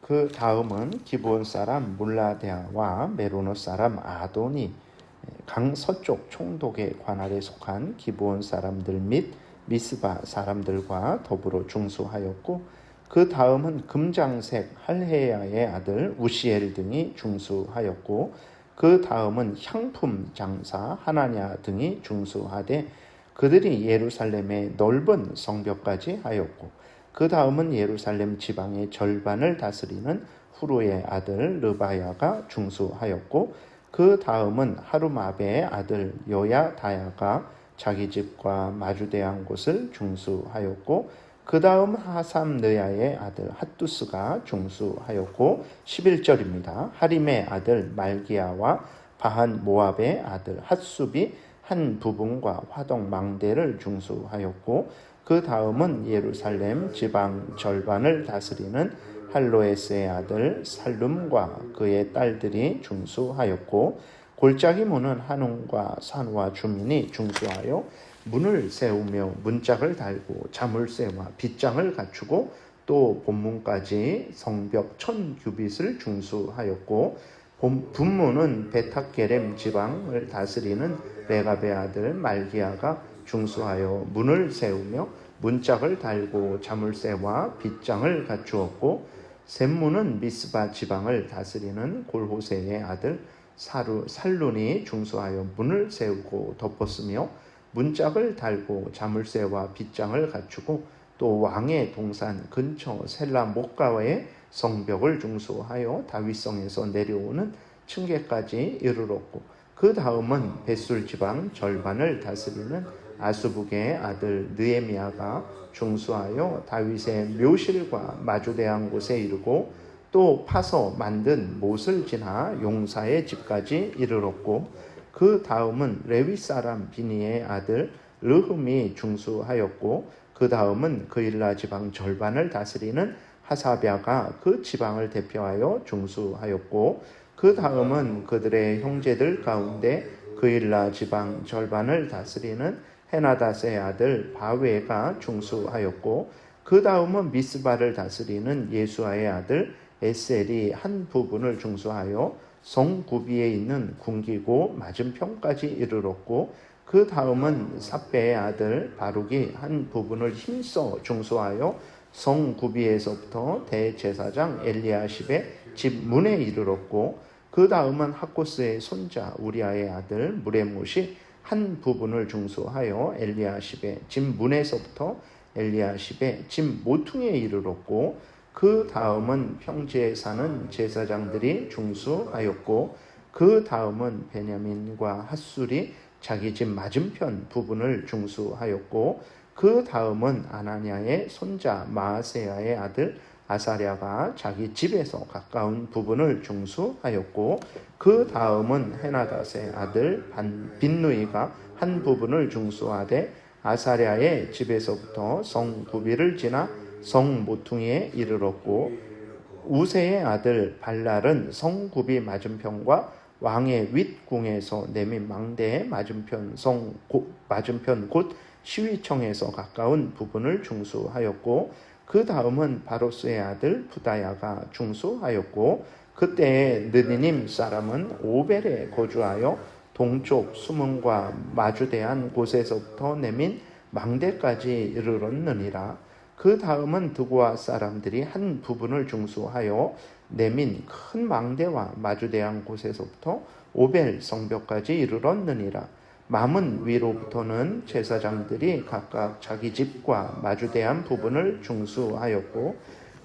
그 다음은 기브온 사람 몰라데아와 메로노 사람 아돈이 강서쪽 총독의 관할에 속한 기브온 사람들 및 미스바 사람들과 더불어 중수하였고, 그 다음은 금장색 할헤야의 아들 우시엘 등이 중수하였고, 그 다음은 향품 장사 하나냐 등이 중수하되 그들이 예루살렘의 넓은 성벽까지 하였고, 그 다음은 예루살렘 지방의 절반을 다스리는 후루의 아들 르바야가 중수하였고, 그 다음은 하루마베의 아들 여야다야가 자기 집과 마주대한 곳을 중수하였고, 그 다음 하삼느야의 아들 핫두스가 중수하였고, 11절입니다. 하림의 아들 말기야와 바한 모압의 아들 핫숲이 한 부분과 화덕 망대를 중수하였고, 그 다음은 예루살렘 지방 절반을 다스리는 할로에스의 아들 살룸과 그의 딸들이 중수하였고, 골짜기 문은 한온과 산과 주민이 중수하여 문을 세우며 문짝을 달고 자물쇠와 빗장을 갖추고 또 본문까지 성벽 1000규빗을 중수하였고, 분문은 베탁게렘 지방을 다스리는 레갑의 아들 말기야가 중수하여 문을 세우며 문짝을 달고 자물쇠와 빗장을 갖추었고, 샘문은 미스바 지방을 다스리는 골호세의 아들 살룬이 중수하여 문을 세우고 덮었으며 문짝을 달고 자물쇠와 빗장을 갖추고 또 왕의 동산 근처 셀라 목가와의 성벽을 중수하여 다윗성에서 내려오는 층계까지 이르렀고, 그 다음은 벳술 지방 절반을 다스리는 아수북의 아들 느헤미야가 중수하여 다윗의 묘실과 마주대한 곳에 이르고 또 파서 만든 못을 지나 용사의 집까지 이르렀고, 그 다음은 레위 사람 비니의 아들 르흠이 중수하였고, 그 다음은 그일라 지방 절반을 다스리는 하사랴가 그 지방을 대표하여 중수하였고, 그 다음은 그들의 형제들 가운데 그일라 지방 절반을 다스리는 헤나닷의 아들 바웨가 중수하였고, 그 다음은 미스바를 다스리는 예수아의 아들 에셀이 한 부분을 중수하여 성구비에 있는 궁기고 맞은편까지 이르렀고, 그 다음은 삽배의 아들 바룩이 한 부분을 힘써 중수하여 성구비에서부터 대제사장 엘리야십의 집 문에 이르렀고, 그 다음은 하코스의 손자 우리아의 아들 무레못이 한 부분을 중수하여 엘리야십의 집 문에서부터 엘리야십의 집 모퉁이에 이르렀고, 그 다음은 평지에 사는 제사장들이 중수하였고, 그 다음은 베냐민과 핫술이 자기 집 맞은편 부분을 중수하였고, 그 다음은 아나냐의 손자 마아세야의 아들 아사랴가 자기 집에서 가까운 부분을 중수하였고, 그 다음은 헤나닷의 아들 빈누이가 한 부분을 중수하되 아사랴의 집에서부터 성구비를 지나 성모퉁이에 이르렀고, 우세의 아들 발랄은 성구비 맞은편과 왕의 윗궁에서 내민 망대의 맞은편 맞은편 곧 시위청에서 가까운 부분을 중수하였고, 그 다음은 바로스의 아들 부다야가 중수하였고, 그때에 느디님 사람은 오벨에 거주하여 동쪽 수문과 마주대한 곳에서부터 내민 망대까지 이르렀느니라. 그 다음은 드고아 사람들이 한 부분을 중수하여 내민 큰 망대와 마주대한 곳에서부터 오벨 성벽까지 이르렀느니라. 맘은 위로부터는 제사장들이 각각 자기 집과 마주대한 부분을 중수하였고,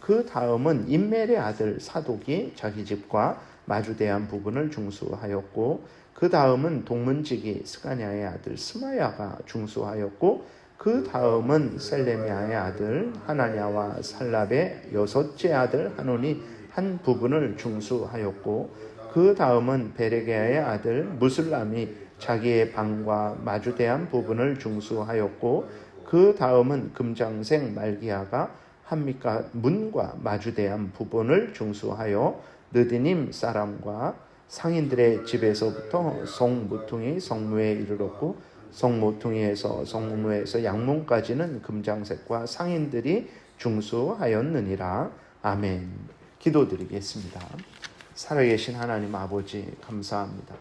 그 다음은 임멜의 아들 사독이 자기 집과 마주대한 부분을 중수하였고, 그 다음은 동문지기 스가냐의 아들 스마야가 중수하였고, 그 다음은 셀레미아의 아들 하나냐와 살랍의 여섯째 아들 하논이 한 부분을 중수하였고, 그 다음은 베레게아의 아들 무슬람이 자기의 방과 마주대한 부분을 중수하였고, 그 다음은 금장색 말기야가 한미가 문과 마주대한 부분을 중수하여 느디님 사람과 상인들의 집에서부터 성모퉁이 성무에 이르렀고, 성모퉁이에서 성무에서 양문까지는 금장색과 상인들이 중수하였느니라. 아멘. 기도드리겠습니다. 살아계신 하나님 아버지 감사합니다.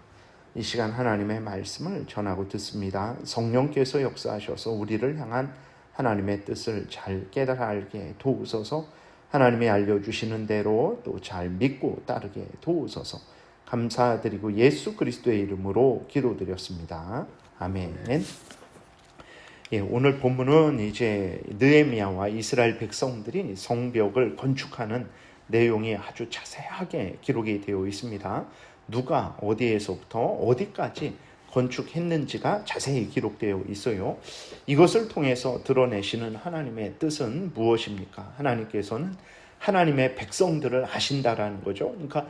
이 시간 하나님의 말씀을 전하고 듣습니다. 성령께서 역사하셔서 우리를 향한 하나님의 뜻을 잘 깨달아 알게 도우소서. 하나님이 알려주시는 대로 또 잘 믿고 따르게 도우소서. 감사드리고 예수 그리스도의 이름으로 기도드렸습니다. 아멘. 오늘 본문은 이제 느헤미야와 이스라엘 백성들이 성벽을 건축하는 내용이 아주 자세하게 기록이 되어 있습니다. 누가 어디에서부터 어디까지 건축했는지가 자세히 기록되어 있어요. 이것을 통해서 드러내시는 하나님의 뜻은 무엇입니까? 하나님께서는 하나님의 백성들을 아신다라는 거죠. 그러니까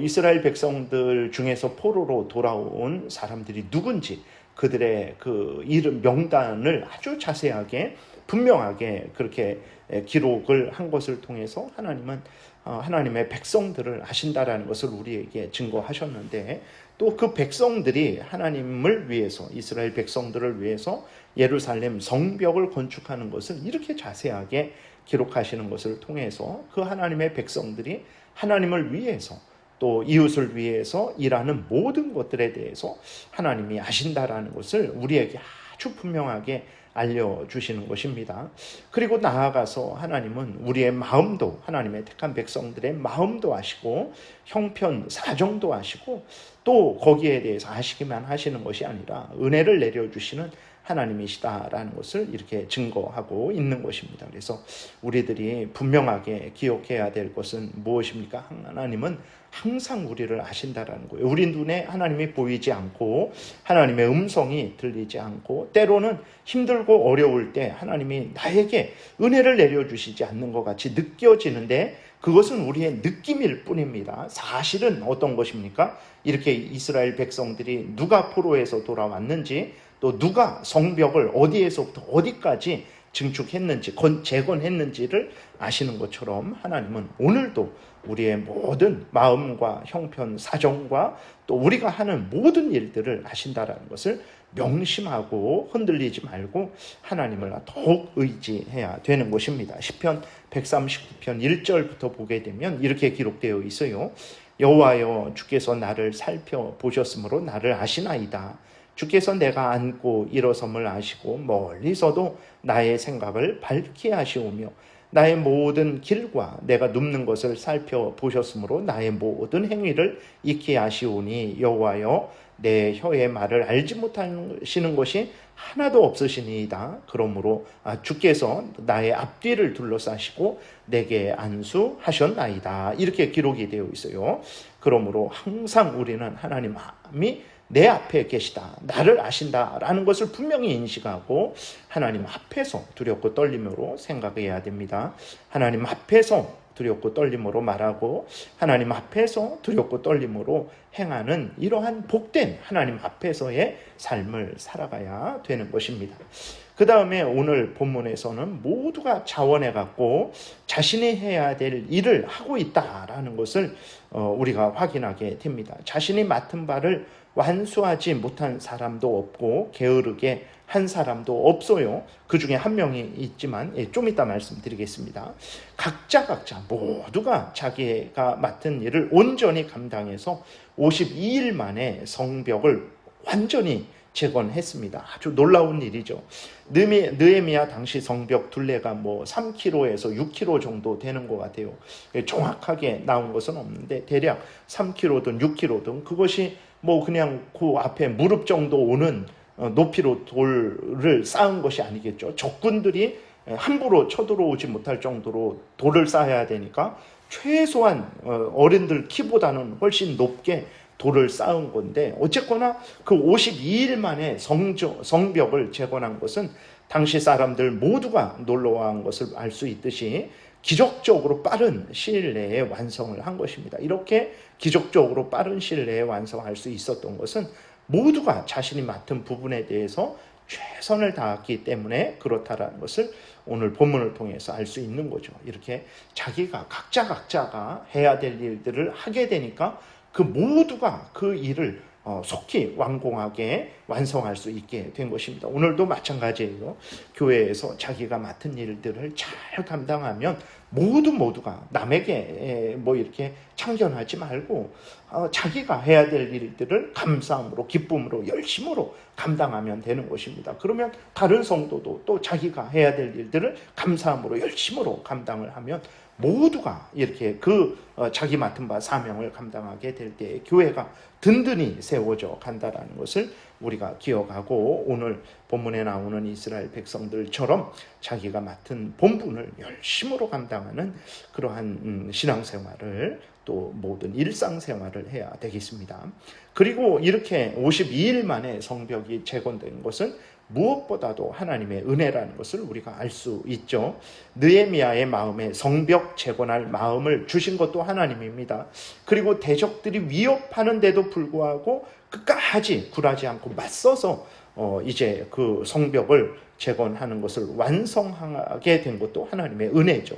이스라엘 백성들 중에서 포로로 돌아온 사람들이 누군지 그들의 그 이름 명단을 아주 자세하게 분명하게 그렇게 기록을 한 것을 통해서 하나님은 하나님의 백성들을 아신다라는 것을 우리에게 증거하셨는데, 또 그 백성들이 하나님을 위해서, 이스라엘 백성들을 위해서 예루살렘 성벽을 건축하는 것을 이렇게 자세하게 기록하시는 것을 통해서 그 하나님의 백성들이 하나님을 위해서 또 이웃을 위해서 일하는 모든 것들에 대해서 하나님이 아신다라는 것을 우리에게 아주 분명하게 알려주시는 것입니다. 그리고 나아가서 하나님은 우리의 마음도, 하나님의 택한 백성들의 마음도 아시고 형편, 사정도 아시고 또 거기에 대해서 아시기만 하시는 것이 아니라 은혜를 내려주시는 하나님이시다라는 것을 이렇게 증거하고 있는 것입니다. 그래서 우리들이 분명하게 기억해야 될 것은 무엇입니까? 하나님은 항상 우리를 아신다라는 거예요. 우리 눈에 하나님이 보이지 않고 하나님의 음성이 들리지 않고 때로는 힘들고 어려울 때 하나님이 나에게 은혜를 내려주시지 않는 것 같이 느껴지는데 그것은 우리의 느낌일 뿐입니다. 사실은 어떤 것입니까? 이렇게 이스라엘 백성들이 누가 포로에서 돌아왔는지 또 누가 성벽을 어디에서부터 어디까지 증축했는지 재건했는지를 아시는 것처럼 하나님은 오늘도 우리의 모든 마음과 형편, 사정과 또 우리가 하는 모든 일들을 아신다라는 것을 명심하고 흔들리지 말고 하나님을 더욱 의지해야 되는 것입니다. 시편 139편 1절부터 보게 되면 이렇게 기록되어 있어요. 여호와여, 주께서 나를 살펴보셨으므로 나를 아시나이다. 주께서 내가 앉고 일어섬을 아시고 멀리서도 나의 생각을 밝히 하시오며 나의 모든 길과 내가 눕는 것을 살펴보셨으므로 나의 모든 행위를 익히 아시오니 여호와여, 내 혀의 말을 알지 못하시는 것이 하나도 없으시니이다. 그러므로 주께서 나의 앞뒤를 둘러싸시고 내게 안수하셨나이다. 이렇게 기록이 되어 있어요. 그러므로 항상 우리는 하나님이 내 앞에 계시다, 나를 아신다라는 것을 분명히 인식하고 하나님 앞에서 두렵고 떨림으로 생각해야 됩니다. 하나님 앞에서 두렵고 떨림으로 말하고 하나님 앞에서 두렵고 떨림으로 행하는 이러한 복된 하나님 앞에서의 삶을 살아가야 되는 것입니다. 그 다음에 오늘 본문에서는 모두가 자원해갖고 자신이 해야 될 일을 하고 있다라는 것을 우리가 확인하게 됩니다. 자신이 맡은 바를 완수하지 못한 사람도 없고 게으르게 한 사람도 없어요. 그 중에 한 명이 있지만 좀 이따 말씀드리겠습니다. 각자 모두가 자기가 맡은 일을 온전히 감당해서 52일 만에 성벽을 완전히 재건했습니다. 아주 놀라운 일이죠. 느헤미야 당시 성벽 둘레가 3km에서 6km 정도 되는 것 같아요. 정확하게 나온 것은 없는데 대략 3km든 6km든 그것이 그냥 그 앞에 무릎 정도 오는 높이로 돌을 쌓은 것이 아니겠죠. 적군들이 함부로 쳐들어오지 못할 정도로 돌을 쌓아야 되니까 최소한 어른들 키보다는 훨씬 높게 돌을 쌓은 건데 어쨌거나 그 52일 만에 성벽을 재건한 것은 당시 사람들 모두가 놀라워한 것을 알 수 있듯이 기적적으로 빠른 시일 내에 완성을 한 것입니다. 이렇게 기적적으로 빠른 시일 내에 완성할 수 있었던 것은 모두가 자신이 맡은 부분에 대해서 최선을 다했기 때문에 그렇다라는 것을 오늘 본문을 통해서 알 수 있는 거죠. 이렇게 자기가 각자가 해야 될 일들을 하게 되니까 그 모두가 그 일을 속히 완공하게 완성할 수 있게 된 것입니다. 오늘도 마찬가지예요. 교회에서 자기가 맡은 일들을 잘 감당하면 모두가 남에게 뭐 이렇게 참견하지 말고 자기가 해야 될 일들을 감사함으로, 기쁨으로, 열심으로 감당하면 되는 것입니다. 그러면 다른 성도도 또 자기가 해야 될 일들을 감사함으로, 열심으로 감당을 하면 모두가 이렇게 자기 맡은 바 사명을 감당하게 될 때 교회가 든든히 세워져 간다라는 것을 우리가 기억하고, 오늘 본문에 나오는 이스라엘 백성들처럼 자기가 맡은 본분을 열심으로 감당하는 그러한 신앙생활을, 또 모든 일상생활을 해야 되겠습니다. 그리고 이렇게 52일 만에 성벽이 재건된 것은 무엇보다도 하나님의 은혜라는 것을 우리가 알 수 있죠. 느헤미야의 마음에 성벽 재건할 마음을 주신 것도 하나님입니다. 그리고 대적들이 위협하는데도 불구하고 끝까지 굴하지 않고 맞서서 이제 그 성벽을 재건하는 것을 완성하게 된 것도 하나님의 은혜죠.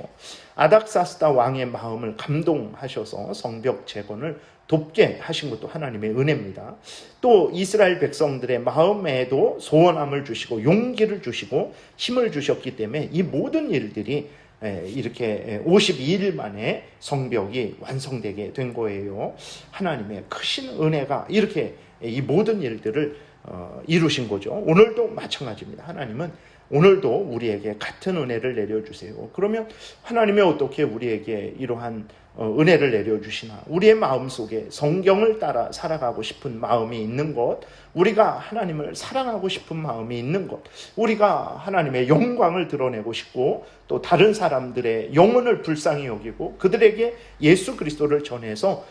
아닥사스다 왕의 마음을 감동하셔서 성벽 재건을 돕게 하신 것도 하나님의 은혜입니다. 또 이스라엘 백성들의 마음에도 소원함을 주시고 용기를 주시고 힘을 주셨기 때문에 이 모든 일들이 이렇게 52일 만에 성벽이 완성되게 된 거예요. 하나님의 크신 은혜가 이렇게 이 모든 일들을 이루신 거죠. 오늘도 마찬가지입니다. 하나님은 오늘도 우리에게 같은 은혜를 내려주세요. 그러면 하나님이 어떻게 우리에게 이러한 은혜를 내려주시나? 우리의 마음속에 성경을 따라 살아가고 싶은 마음이 있는 것, 우리가 하나님을 사랑하고 싶은 마음이 있는 것, 우리가 하나님의 영광을 드러내고 싶고 또 다른 사람들의 영혼을 불쌍히 여기고 그들에게 예수 그리스도를 전해서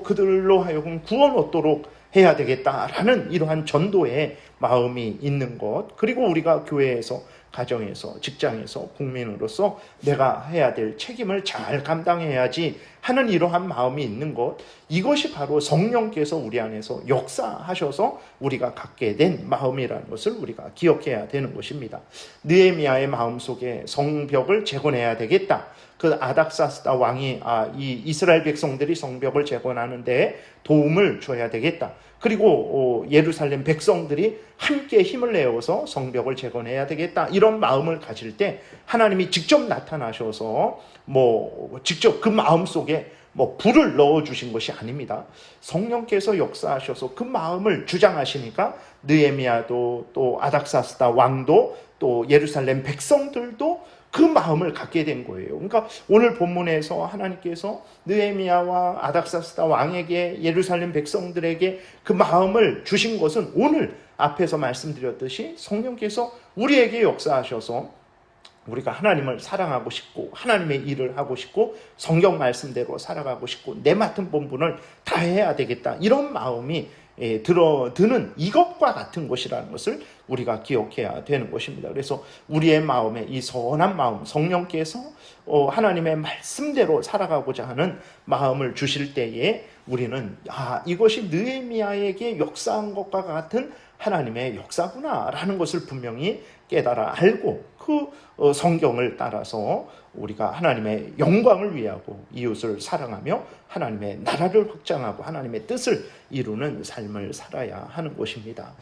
그들로 하여금 구원 얻도록 해야 되겠다라는 이러한 전도의 마음이 있는 것, 그리고 우리가 교회에서, 가정에서, 직장에서, 국민으로서 내가 해야 될 책임을 잘 감당해야지 하는 이러한 마음이 있는 것, 이것이 바로 성령께서 우리 안에서 역사하셔서 우리가 갖게 된 마음이라는 것을 우리가 기억해야 되는 것입니다. 느헤미야의 마음속에 성벽을 재건해야 되겠다. 그 아닥사스다 왕이 이 이스라엘 백성들이 성벽을 재건하는 데 도움을 줘야 되겠다. 그리고 예루살렘 백성들이 함께 힘을 내어서 성벽을 재건해야 되겠다. 이런 마음을 가질 때 하나님이 직접 나타나셔서 직접 그 마음 속에 불을 넣어주신 것이 아닙니다. 성령께서 역사하셔서 그 마음을 주장하시니까 느헤미야도 또 아닥사스다 왕도 또 예루살렘 백성들도 그 마음을 갖게 된 거예요. 그러니까 오늘 본문에서 하나님께서 느헤미야와 아닥사스다 왕에게, 예루살렘 백성들에게 그 마음을 주신 것은 오늘 앞에서 말씀드렸듯이 성령께서 우리에게 역사하셔서 우리가 하나님을 사랑하고 싶고 하나님의 일을 하고 싶고 성경 말씀대로 살아가고 싶고 내 맡은 본분을 다해야 되겠다, 이런 마음이 드는 이것과 같은 것이라는 것을 우리가 기억해야 되는 것입니다. 그래서 우리의 마음에 이 선한 마음, 성령께서 하나님의 말씀대로 살아가고자 하는 마음을 주실 때에 우리는 이것이 느헤미야에게 역사한 것과 같은 하나님의 역사구나라는 것을 분명히 깨달아 알고 그 성경을 따라서 우리가 하나님의 영광을 위하고 이웃을 사랑하며 하나님의 나라를 확장하고 하나님의 뜻을 이루는 삶을 살아야 하는 것입니다.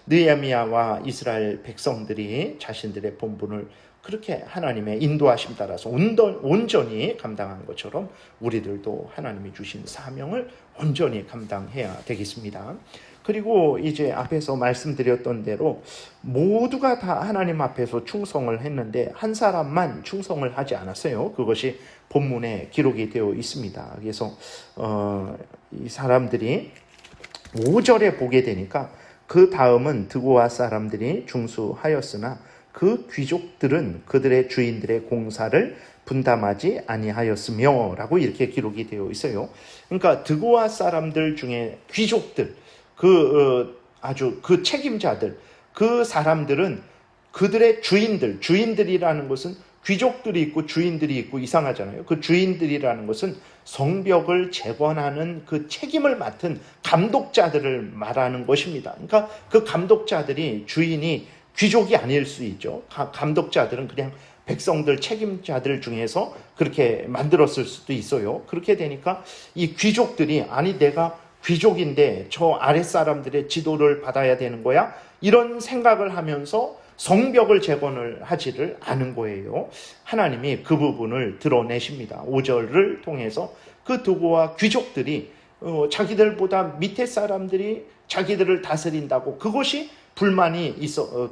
느헤미야와 이스라엘 백성들이 자신들의 본분을 그렇게 하나님의 인도하심 따라서 온전히 감당한 것처럼 우리들도 하나님이 주신 사명을 온전히 감당해야 되겠습니다. 그리고 이제 앞에서 말씀드렸던 대로 모두가 다 하나님 앞에서 충성을 했는데 한 사람만 충성을 하지 않았어요. 그것이 본문에 기록이 되어 있습니다. 그래서 이 사람들이 5절에 보게 되니까 그 다음은 드고아 사람들이 중수하였으나 그 귀족들은 그들의 주인들의 공사를 분담하지 아니하였으며 라고 이렇게 기록이 되어 있어요. 그러니까 드고아 사람들 중에 귀족들, 아주 그 책임자들, 그 사람들은 그들의 주인들이라는 것은 귀족들이 있고 주인들이 있고 이상하잖아요. 그 주인들이라는 것은 성벽을 재건하는 그 책임을 맡은 감독자들을 말하는 것입니다. 그러니까 그 감독자들이, 주인이 귀족이 아닐 수 있죠. 감독자들은 그냥 백성들, 책임자들 중에서 그렇게 만들었을 수도 있어요. 그렇게 되니까 이 귀족들이, 아니 내가 귀족인데 저 아랫사람들의 지도를 받아야 되는 거야? 이런 생각을 하면서 성벽을 재건을 하지를 않은 거예요. 하나님이 그 부분을 드러내십니다. 5절을 통해서 그 두고와 귀족들이 자기들보다 밑에 사람들이 자기들을 다스린다고 그것이 불만이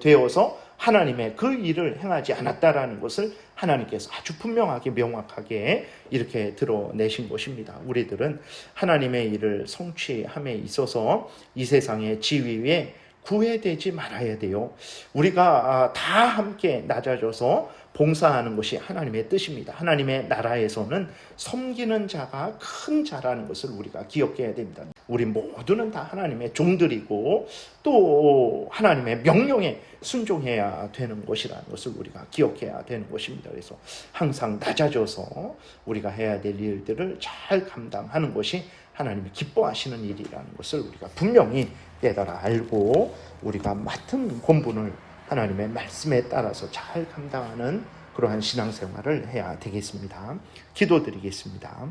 되어서 하나님의 그 일을 행하지 않았다라는 것을 하나님께서 아주 분명하게 명확하게 이렇게 드러내신 것입니다. 우리들은 하나님의 일을 성취함에 있어서 이 세상의 지위에 구애되지 말아야 돼요. 우리가 다 함께 낮아져서 봉사하는 것이 하나님의 뜻입니다. 하나님의 나라에서는 섬기는 자가 큰 자라는 것을 우리가 기억해야 됩니다. 우리 모두는 다 하나님의 종들이고 또 하나님의 명령에 순종해야 되는 것이라는 것을 우리가 기억해야 되는 것입니다. 그래서 항상 낮아져서 우리가 해야 될 일들을 잘 감당하는 것이 하나님이 기뻐하시는 일이라는 것을 우리가 분명히 깨달아 알고 우리가 맡은 본분을 하나님의 말씀에 따라서 잘 감당하는 그러한 신앙생활을 해야 되겠습니다. 기도드리겠습니다.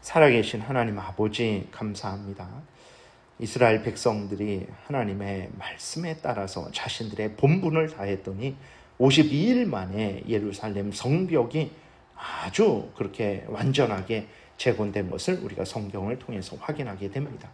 살아계신 하나님 아버지 감사합니다. 이스라엘 백성들이 하나님의 말씀에 따라서 자신들의 본분을 다했더니 52일 만에 예루살렘 성벽이 아주 그렇게 완전하게 재건된 것을 우리가 성경을 통해서 확인하게 됩니다.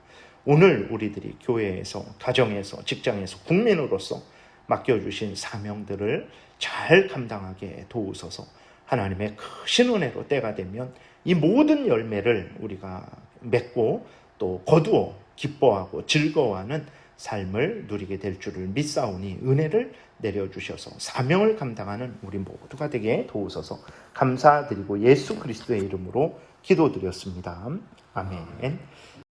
오늘 우리들이 교회에서, 가정에서, 직장에서, 국민으로서 맡겨주신 사명들을 잘 감당하게 도우소서. 하나님의 크신 은혜로 때가 되면 이 모든 열매를 우리가 맺고 또 거두어 기뻐하고 즐거워하는 삶을 누리게 될 줄을 믿사오니 은혜를 내려주셔서 사명을 감당하는 우리 모두가 되게 도우소서. 감사드리고 예수 그리스도의 이름으로 기도드렸습니다. 아멘.